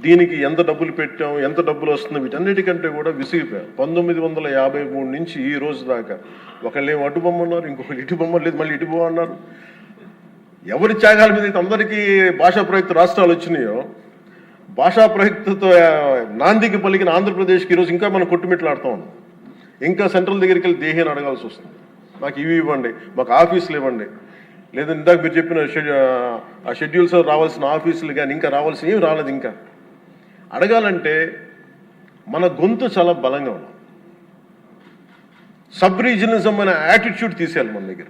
దీనికి ఎంత డబ్బులు పెట్టాం, ఎంత డబ్బులు వస్తుంది, వీటన్నిటికంటే కూడా విసిగిపోయాం. 1953 నుంచి ఈ రోజు దాకా ఒకళ్ళేమో అటు బొమ్మన్నారు, ఇంకొకళ్ళు ఇటు బొమ్మ లేదు, మళ్ళీ ఇటు బొమ్మ అన్నారు. ఎవరి త్యాగాల మీద అయితే అందరికీ భాషా ప్రయుక్త రాష్ట్రాలు వచ్చినాయో, భాషా ప్రయుక్తతో నాందికి పలికిన ఆంధ్రప్రదేశ్కి ఈరోజు ఇంకా మనం కొట్టుమిట్లాడుతూ ఉన్నాం. ఇంకా సెంట్రల్ దగ్గరికి వెళ్ళి దేహాన్ని అడగాల్సి వస్తుంది. మాకు ఇవి ఇవ్వండి, మాకు ఆఫీసులు ఇవ్వండి, లేదా ఇందాక మీరు చెప్పిన ఆ షెడ్యూల్స్ రావాల్సిన ఆఫీసులు కానీ ఇంకా రావాల్సిన ఏమి రాలేదు. ఇంకా అడగాలంటే మన గొంతు చాలా బలంగా ఉన్నాం. సబ్ రీజనలిజం అనే యాటిట్యూడ్ తీసేయాలి మన దగ్గర.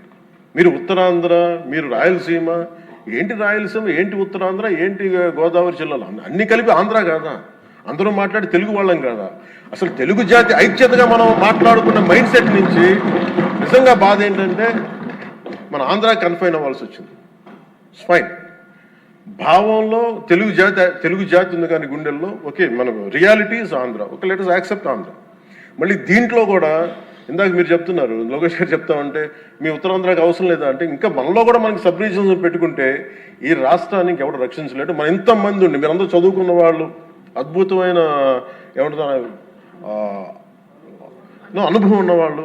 మీరు ఉత్తరాంధ్ర, మీరు రాయలసీమ, ఏంటి రాయలసీమ, ఏంటి ఉత్తరాంధ్ర, ఏంటి గోదావరి జిల్లాలో అన్ని కలిపి ఆంధ్ర కాదా? అందరూ మాట్లాడి తెలుగు వాళ్ళం కాదా? అసలు తెలుగు జాతి ఐక్యతగా మనం మాట్లాడుకున్న మైండ్ సెట్ నుంచి నిజంగా బాధ ఏంటంటే మన ఆంధ్ర కన్ఫైన్ అవ్వాల్సి వచ్చింది. ఫైన్, భావంలో తెలుగు జాతి ఉంది కానీ గుండెల్లో ఓకే, మన reality is Andhra, okay, let us accept Andhra. మళ్ళీ దీంట్లో కూడా ఇందాక మీరు చెప్తున్నారు, లోకేష్ గారు చెప్తామంటే మీ ఉత్తరాంధ్రకి అవసరం లేదా అంటే, ఇంకా మనలో కూడా మనకి సబ్ రీజన్స్ పెట్టుకుంటే ఈ రాష్ట్రానికి ఎవరు రక్షించలేడు. మన ఇంతమంది ఉండి మీరందరూ చదువుకున్న వాళ్ళు, అద్భుతమైన ఏమంటారు అనుభవం ఉన్నవాళ్ళు,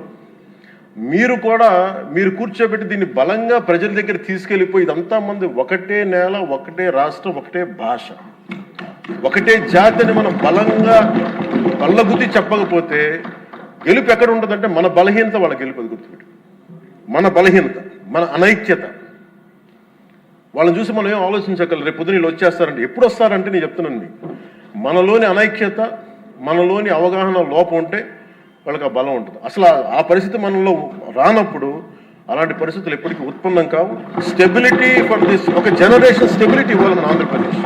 మీరు కూడా మీరు కూర్చోబెట్టి దీన్ని బలంగా ప్రజల దగ్గర తీసుకెళ్ళిపోయి ఇదంతా మంది ఒకటే నేల, ఒకటే రాష్ట్రం, ఒకటే భాష, ఒకటే జాతి అని మనం బలంగా బల్లగుద్ది చెప్పకపోతే గెలుపు ఎక్కడ ఉంటుందంటే మన బలహీనత వాళ్ళ గెలుపు. అది గుర్తుపెట్టు, మన బలహీనత, మన అనైక్యత. వాళ్ళని చూసి మనం ఏం ఆలోచించగలరు, రేపు పొద్దున వీళ్ళు వచ్చేస్తారంటే. ఎప్పుడు వస్తారంటే నేను చెప్తున్నాను మీకు, మనలోని అనైక్యత, మనలోని అవగాహన లోపం ఉంటే వాళ్ళకి ఆ బలం ఉంటుంది. అసలు ఆ పరిస్థితి మనలో రానప్పుడు అలాంటి పరిస్థితులు ఎప్పటికీ ఉత్పన్నం కావు. స్టెబిలిటీ ఫర్ దిస్, ఒక జనరేషన్ స్టెబిలిటీ ఇవ్వాలి మన ఆంధ్రప్రదేశ్.